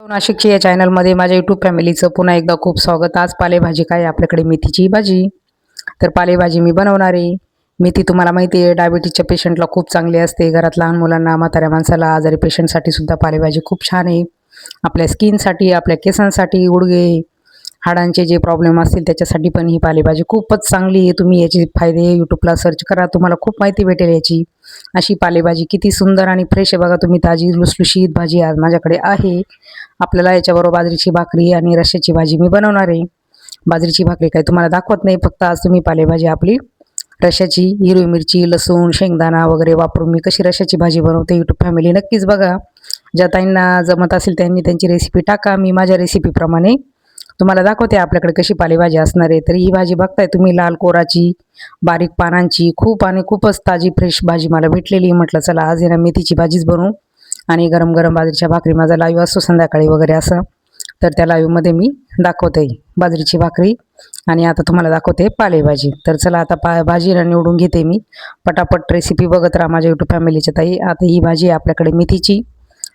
नाशिकची या चॅनलमध्ये माझ्या यूट्यूब फॅमिलीचं पुन्हा एकदा खूप स्वागत. आज पालेभाजी काय आहे आपल्याकडे? मेथीची भाजी. तर पालेभाजी मी बनवणार आहे. मेथी तुम्हाला माहिती आहे डायबिटीजच्या पेशंटला खूप चांगली असते. घरात लहान मुलांना, म्हाताऱ्या माणसाला, आजारी पेशंटसाठी सुद्धा पालेभाजी खूप छान आहे. आपल्या स्किनसाठी, आपल्या केसांसाठी, गुडघे, हाडांचे जे प्रॉब्लेम असतील त्याच्यासाठी पण ही पालेभाजी खूपच चांगली आहे. तुम्ही याचे फायदे यूट्यूबला सर्च करा, तुम्हाला खूप माहिती भेटेल याची. अशी पालेभाजी किती सुंदर आणि फ्रेश आहे बघा तुम्ही. ताजी लुसलुशीत भाजी आज माझ्याकडे आहे. आपल्याला याच्याबरोबर बाजरीची भाकरी आणि रश्श्याची भाजी मी बनवणार आहे. बाजरीची भाकरी काही तुम्हाला दाखवत नाही, फक्त आज तुम्ही पालेभाजी आपली रश्श्याची, हिरवी मिरची, लसूण, शेंगदाणा वगैरे वापरून मी कशी रश्श्याची भाजी बनवते यूट्यूब फॅमिली नक्कीच बघा. ज्या ताईंना जमत असेल त्यांनी त्यांची रेसिपी टाका. मी माझ्या रेसिपीप्रमाणे तुम्हाला दाखवते आपल्याकडे कशी पालेभाजी असणार आहे. तर ही भाजी बघताय तुम्ही लाल कोराची, बारीक पानांची, खूप आणि खूपच ताजी फ्रेश भाजी मला भेटलेली. म्हटलं चला आज आहे ना मेथीची भाजीच बनवू आणि गरम गरम बाजरीच्या भाकरी. माझा लाईव्ह असतो संध्याकाळी वगैरे असं, तर त्या लाईव्हमध्ये मी दाखवते बाजरीची भाकरी आणि आता तुम्हाला दाखवते पालेभाजी. तर चला आता भाजीला निवडून घेते मी. पटापट रेसिपी बघत राहा माझ्या यूट्यूब फॅमिलीच्या ताई. आता ही भाजी आहे आपल्याकडे मेथीची.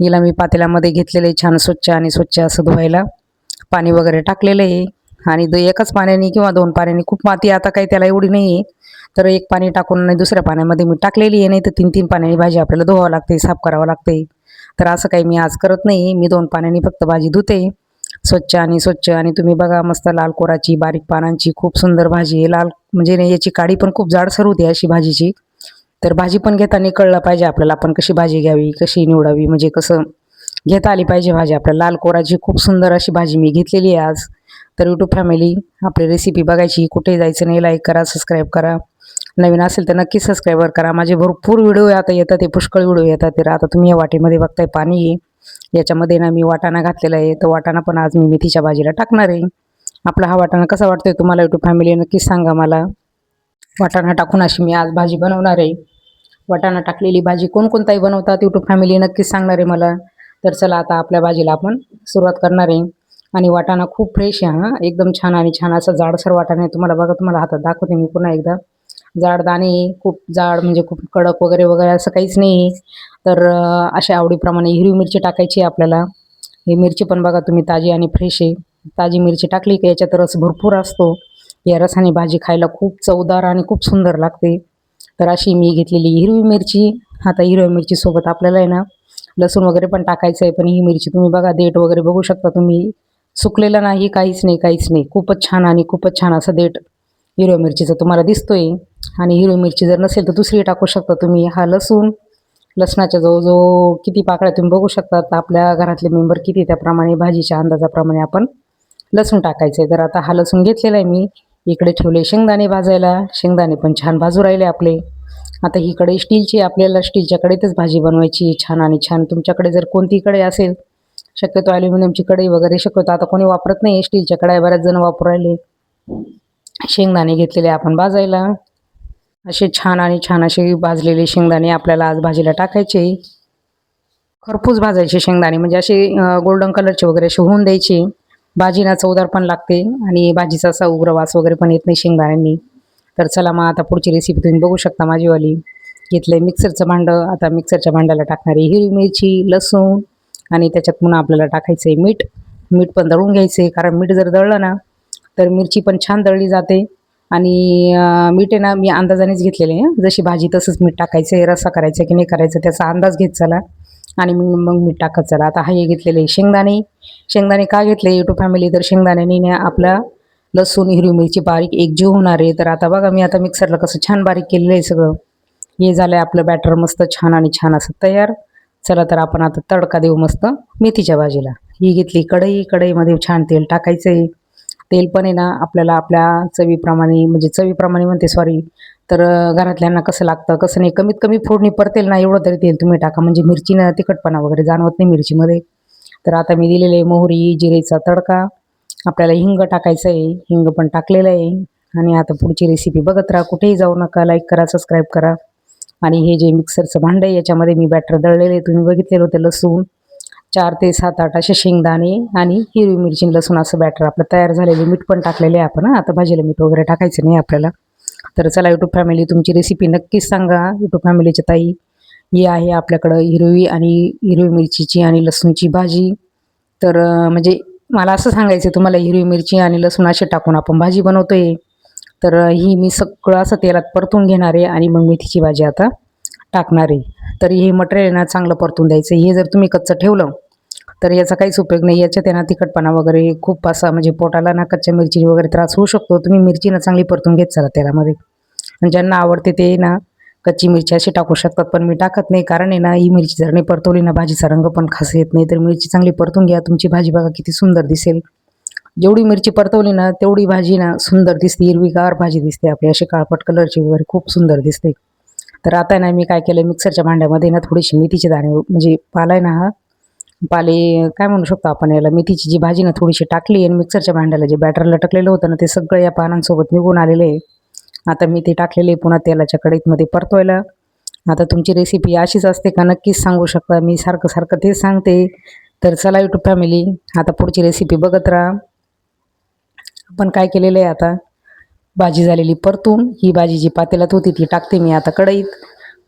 हिला मी पातेल्यामध्ये घेतलेले छान स्वच्छ असं धुवायला पाणी वगैरे टाकलेलं आहे. आणि एकच पाण्याने किंवा दोन पाण्याने, खूप माती आता काही त्याला एवढी नाही आहे, तर एक पाणी टाकून नाही दुसऱ्या पाण्यामध्ये मी टाकलेली आहे. नाही तर 3-3 पाण्याने भाजी आपल्याला धुवावं लागते, साफ करावं लागते. तर असं काही मी आज करत नाही, मी 2 पाण्याने फक्त भाजी धुते स्वच्छ. आणि तुम्ही बघा मस्त लाल कोराची, बारीक पानांची खूप सुंदर भाजी आहे. लाल म्हणजे याची काडी पण खूप जाडसर होती अशी भाजीची. तर भाजी पण घेताना कळलं पाहिजे आपल्याला आपण कशी भाजी घ्यावी, कशी निवडावी, म्हणजे कसं घेता आली पाहिजे भाजी आपल्याला. लाल कोराची खूप सुंदर अशी भाजी मी घेतलेली आहे आज. तर यूट्यूब फॅमिली आपली रेसिपी बघायची, कुठेही जायचं नाही. लाईक करा, सबस्क्राईब करा. नवीन असेल तर नक्की सबस्क्राईबर करा. माझे भरपूर व्हिडिओ आता येतात, ते पुष्कळ व्हिडिओ येतात. तर आता तुम्ही या वाटीमध्ये बघताय पाणी आहे, याच्यामध्ये ना मी वाटाणा घातलेला आहे. तर वाटाणा पण आज मी मेथीच्या भाजीला टाकणार आहे. आपला हा वाटाणा कसा वाटतोय तुम्हाला यूट्यूब फॅमिली नक्कीच सांगा मला. वाटाणा टाकून अशी मी आज भाजी बनवणार आहे. वाटाणा टाकलेली भाजी कोणकोणताही बनवतात यूट्यूब फॅमिली नक्कीच सांगणार आहे मला. तर चला आता आपल्या भाजीला आपण सुरुवात करणार आहे. आणि वाटाणा खूप फ्रेश आहे हा, एकदम छान आणि छान असा जाडसर वाटाणा आहे. तुम्हाला बघा, तुम्हाला हातात दाखवते मी पुन्हा एकदा. जाड दाणे, खूप जाड म्हणजे खूप कडक वगैरे वगैरे असं काहीच नाही. तर अशा आवडीप्रमाणे हिरवी मिरची टाकायची आहे आपल्याला. ही मिरची पण बघा तुम्ही ताजी आणि फ्रेश आहे. ताजी मिरची टाकली की याच्यात रस भरपूर असतो. या रसाने भाजी खायला खूप चवदार आणि खूप सुंदर लागते. तर अशी मी घेतलेली हिरवी मिरची. आता हिरव्या मिरचीसोबत आपल्याला आहे ना लसूण वगैरे पण टाकायचं आहे. पण ही मिरची तुम्ही बघा, देठ वगैरे बघू शकता तुम्ही, सुकलेलं नाही, काहीच नाही. खूपच छान असं देठ हिरव्या मिरचीचं तुम्हाला दिसतोय. आणि हिरवी मिरची जर नसेल तर दुसरी टाकू शकता तुम्ही. हा लसणाच्या जवळजवळ किती पाकळ्या तुम्ही बघू शकता. तर आपल्या घरातले मेंबर किती त्याप्रमाणे भाजीच्या अंदाजाप्रमाणे आपण लसूण टाकायचं आहे. तर आता हा लसूण घेतलेला आहे मी. इकडे ठेवले शेंगदाणे भाजायला. शेंगदाणे पण छान भाजू राहिले आपले. आता ही कढई स्टीलची, आपल्याला स्टीलच्या कढईतच भाजी बनवायची छान आणि छान. तुमच्याकडे जर कोणती कढई असेल, शक्यतो ॲल्युमिनियमची कढई वगैरे शक्यतो आता कोणी वापरत नाही, स्टीलच्या कढया बऱ्याच जण वापरू राहिले. शेंगदाणे घेतलेले आपण भाजायला. असे छान आणि छान असे भाजलेले शेंगदाणे आपल्याला आज भाजीला टाकायचे. खरपूस भाजायचे शेंगदाणे, म्हणजे असे गोल्डन कलरचे वगैरे असे होऊन द्यायचे. भाजीला चवदार पण लागते आणि भाजीचा असा उग्र वास वगैरे पण येत नाही शेंगदाण्यांनी. तर चला मग आता पुढची रेसिपी तुम्ही बघू शकता माझीवाली. घेतलं मिक्सरचं भांडं. आता मिक्सरच्या भांड्याला टाकणारी हिरवी मिरची, लसूण आणि त्याच्यात पुन्हा आपल्याला टाकायचं आहे मीठ. मीठ पण दळून घ्यायचं आहे, कारण मीठ जर दळलं ना तर मिरची पण छान दळली जाते. आणि मीठ आहे ना मी अंदाजानेच घेतलेले आहे. जशी भाजी तसंच मीठ टाकायचं आहे. रस्सा करायचा की नाही करायचं त्याचा अंदाज घेत चला आणि मग मीठ टाकत चला. आता हे घेतलेले शेंगदाणे. शेंगदाणे का घेतले यूट्यूब फॅमिली? तर शेंगदाण्याने आपला लसूण, हिरवी मिरची बारीक एकजीव होणार आहे. तर आता बघा मी आता मिक्सरला कसं छान बारीक केलेलं आहे सगळं. हे झालं आहे आपलं बॅटर मस्त छान आणि छान असं तयार. चला तर आपण आता तडका देऊ मस्त मेथीच्या भाजीला. ही घेतली कढई. कढईमध्ये छान तेल टाकायचं आहे. तेल पण आहे ना आपल्याला आपल्या चवीप्रमाणे, म्हणजे चवीप्रमाणे म्हणते सॉरी, तर घरातल्यांना कसं लागतं कसं नाही, कमीत कमी फोडणी परतेल ना एवढं तरी तेल तुम्ही टाका, म्हणजे मिरचीनं तिखटपणा वगैरे जाणवत नाही मिरचीमध्ये. तर आता मी दिलेले मोहरी जिरेचा तडका. आपल्याला हिंग टाकायचं आहे, हिंग पण टाकलेलं आहे. आणि आता पुढची रेसिपी बघत राहा, कुठेही जाऊ नका, लाईक करा, सबस्क्राईब करा. आणि हे जे मिक्सरचं भांडं आहे याच्यामध्ये मी बॅटर दळलेले तुम्ही बघितलेलं होतं. लसूण 4 ते 7-8 असे शेंगदाणे आणि हिरवी मिरची, लसूण असं बॅटर आपलं तयार झालेले. मीठ पण टाकलेले आहे आपण. आता भाजीला मीठ वगैरे टाकायचं नाही आपल्याला. तर चला यूट्यूब फॅमिली तुमची रेसिपी नक्कीच सांगा यूट्यूब फॅमिलीच्या ताई. ही आहे आपल्याकडं हिरवी मिरचीची आणि लसूणची भाजी. तर म्हणजे मला असं सांगायचं तुम्हाला, हिरवी मिरची आणि लसूण असे टाकून आपण भाजी बनवतोय. तर ही मी सगळं असं तेलात परतून घेणार आहे आणि मग मेथीची भाजी आता टाकणार आहे. तर हे मटेरियल ना चांगलं परतून द्यायचं. हे जर तुम्ही कच्चं ठेवलं तर याचा काहीच उपयोग नाही. याच्यात आहे ना तिखटपणा वगैरे खूप असा म्हणजे पोटाला ना कच्च्या मिरची वगैरे त्रास होऊ शकतो. तुम्ही मिरची ना चांगली परतून घेत चला तेलामध्ये. आणि ज्यांना आवडते ते ना कच्ची मिरची अशी टाकू शकतात, पण मी टाकत नाही. कारण आहे ना ही मिरची जर नाही परतवली ना भाजीचा रंग पण खास येत नाही. तर मिरची चांगली परतून घ्या. तुमची भाजी बघा किती सुंदर दिसेल. जेवढी मिरची परतवली ना तेवढी भाजी ना सुंदर दिसते, हिरवीगार भाजी दिसते आपली, अशी काळपट कलरची वगैरे खूप सुंदर दिसते. तर आता ना मी काय केलं, मिक्सरच्या भांड्यामध्ये ना थोडीशी मेथीचे दाणे म्हणजे पाला आहे ना हा पाले काय म्हणू शकतो आपण याला, मेथीची जी भाजी ना थोडीशी टाकली आणि मिक्सरच्या भांड्याला जे बॅटर लटकलेलं होतं ना ते सगळं या पानांसोबत निघून आलेलं आहे. आता मी ते टाकलेले पुन्हा तेलाच्या कढईमध्ये परतवायला. आता तुमची रेसिपी अशीच असते का नक्कीच सांगू शकता. मी सारखं सारखं तेच सांगते. तर चला यूट्यूब फॅमिली, आता पुढची रेसिपी बघत राहा. आपण काय केलेलं आहे आता, भाजी झालेली परतून, ही भाजी जी पातेल्यात होती ती टाकते मी आता कढईत.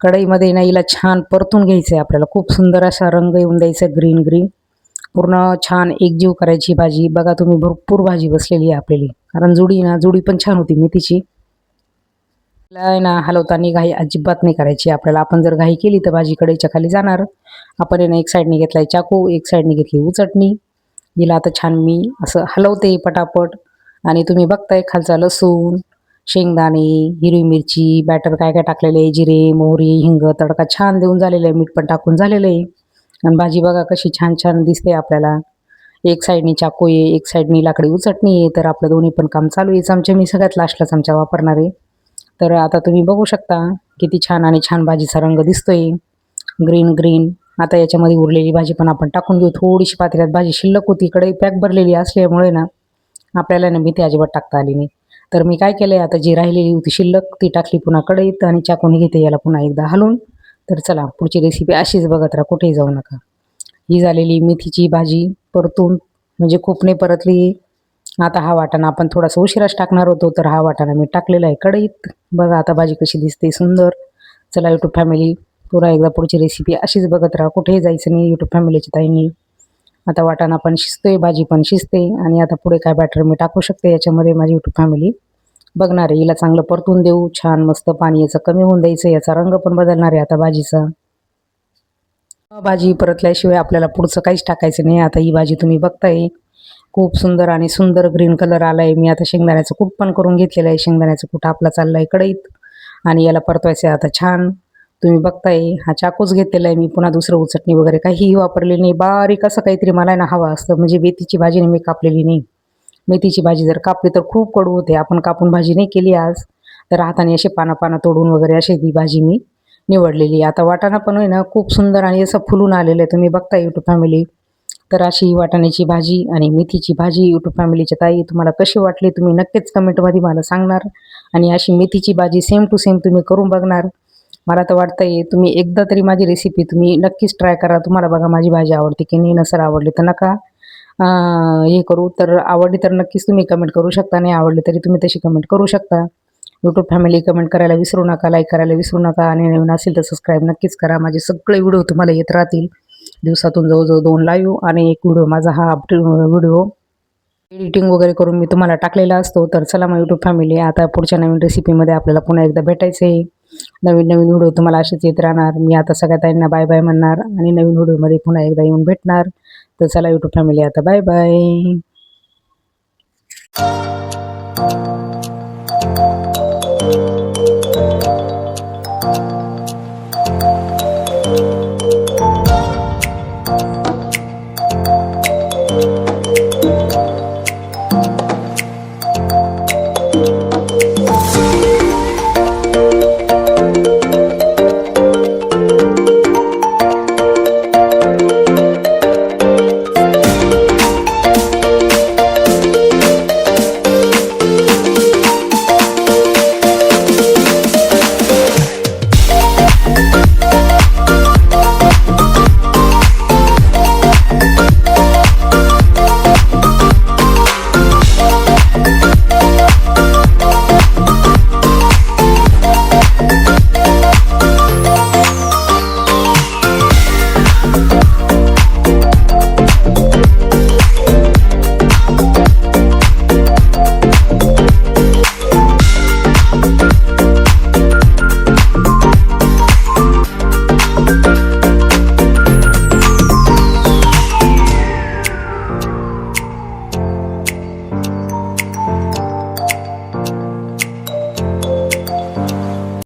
कढईमध्ये ना हिला छान परतून घ्यायचं आहे आपल्याला. खूप सुंदर असा रंग येऊन द्यायचा ग्रीन ग्रीन. पूर्ण छान एकजीव करायची भाजी. बघा तुम्ही भरपूर भाजी बसलेली आहे आपल्याली. कारण जुडी पण छान होती मेथीची. तिला आहे ना हलवताना घाई अजिबात नाही करायची आपल्याला. आपण जर घाई केली तर भाजी कढईच्या खाली जाणार. आपण आहे ना एक साईडने घेतलाय चाकू, एक साईडने घेतली उचटणी. हिला आता छान मी असं हलवते पटापट. आणि तुम्ही बघताय खालचा लसूण, शेंगदाणे, हिरवी मिरची, बॅटर काय काय टाकलेलं आहे, जिरे, मोहरी, हिंग, तडका छान देऊन झालेलं आहे. मीठ पण टाकून झालेलं आहे. आणि भाजी बघा कशी छान छान दिसते आपल्याला. एक साईडनी चाकू आहे, एक साईडनी लाकडी उचटणी आहे. तर आपलं दोन्ही पण काम चालू आहे. चमचे मी सगळ्यात लास्टला चमचा वापरणार आहे. तर आता तुम्ही बघू शकता किती छान आणि छान भाजीचा रंग दिसतोय ग्रीन ग्रीन. आता याच्यामध्ये उरलेली भाजी पण आपण टाकून घेऊ. थोडीशी पातेल्यात भाजी शिल्लक होती, कढई पॅक भरलेली असल्यामुळे ना आपल्याला ना मेथी अजिबात टाकता आली नाही. तर मी काय केलंय आता, जी राहिलेली होती शिल्लक ती टाकली पुन्हा कढईत आणि चाकूने घेते याला पुन्हा एकदा हलवून. तर चला पुढची रेसिपी अशीच बघत राहा, कुठेही जाऊ नका. ही झालेली मेथीची भाजी परतून म्हणजे खूप नाही परतली. आता हा वाटाणा आपण थोडासा उशिराच टाकणार होतो, तर हा वाटाणा मी टाकलेला आहे कढईत. बघा आता भाजी कशी दिसते सुंदर. चला यूट्यूब फॅमिली, पुन्हा एकदा पुढची रेसिपी अशीच बघत राहा, कुठेही जायचं नाही यूट्यूब फॅमिलीच्या ताईंनी. आता वाटाणा पण शिजतोय, भाजी पण शिजते आणि आता पुढे काय बॅटर मी टाकू शकते याच्यामध्ये माझी यूट्यूब फॅमिली बघणार आहे. हिला चांगलं परतून देऊ छान मस्त. पाणी याचं कमी होऊन द्यायचं, याचा रंग पण बदलणार आहे आता भाजीचा. भाजी परतल्याशिवाय आपल्याला पुढचं काहीच टाकायचं नाही. आता ही भाजी तुम्ही बघताय खूप सुंदर आणि सुंदर ग्रीन कलर आलाय. मी आता शेंगदाण्याचं कूट पण करून घेतलेलं आहे. शेंगदाण्याचं कूट आपला चाललाय कढईत आणि याला परतवायचं आहे आता छान. तुम्ही बघताय हा चाकूच घेतलेला आहे मी, पुन्हा दुसरं उचटणी वगैरे काहीही वापरलेली नाही. बारीक असं काहीतरी मला ना हवं असतं, म्हणजे मेथीची भाजी मी कापलेली नाही. मेथीची भाजी जर कापली तर खूप कडू होते. आपण कापून भाजी नाही केली आज, तर हाताने असे पानं तोडून वगैरे अशी ती भाजी मी निवडलेली. आता वाटाणा पण आहे ना खूप सुंदर आणि असं फुलून आलेलं आहे. तुम्ही बघताय यूट्यूब फॅमिली. तर अशी वाटाण्याची भाजी आणि मेथीची भाजी यूट्यूब फॅमिलीच्या ताई तुम्हाला कशी वाटली तुम्ही नक्कीच कमेंटमध्ये मला सांगणार. आणि अशी मेथीची भाजी सेम टू सेम तुम्ही करून बघणार. मला तर वाटतंय तुम्ही एकदा तरी माझी रेसिपी तुम्ही नक्कीच ट्राय करा. तुम्हाला बघा माझी भाजी आवडते की नाही, नसेल आवडली तर नका हे करू. तर आवडली तर नक्कीच तुम्ही कमेंट करू शकता, नाही आवडली तरी तुम्ही तशी कमेंट करू शकता. यूट्यूब फॅमिली कमेंट करायला विसरू नका, लाईक करायला विसरू नका आणि नवीन असेल तर सबस्क्राईब नक्कीच करा. माझे सगळे व्हिडिओ तुम्हाला येत राहतील. दिवसातून जवळजवळ 2 लाईव्ह आणि 1 व्हिडिओ माझा हा व्हिडिओ एडिटिंग वगैरे करून मी तुम्हाला टाकलेला असतो. तर चला मग यूट्यूब फॅमिली, आता पुढच्या नवीन रेसिपीमध्ये आपल्याला पुन्हा एकदा भेटायचं आहे. नवीन नवीन व्हिडिओ तुम्हाला असेच येत राहणार. मी आता सगळ्या ताईंना बाय बाय म्हणणार आणि नवीन व्हिडिओमध्ये पुन्हा एकदा येऊन भेटणार. तर चला यूट्यूब फॅमिली आता बाय बाय.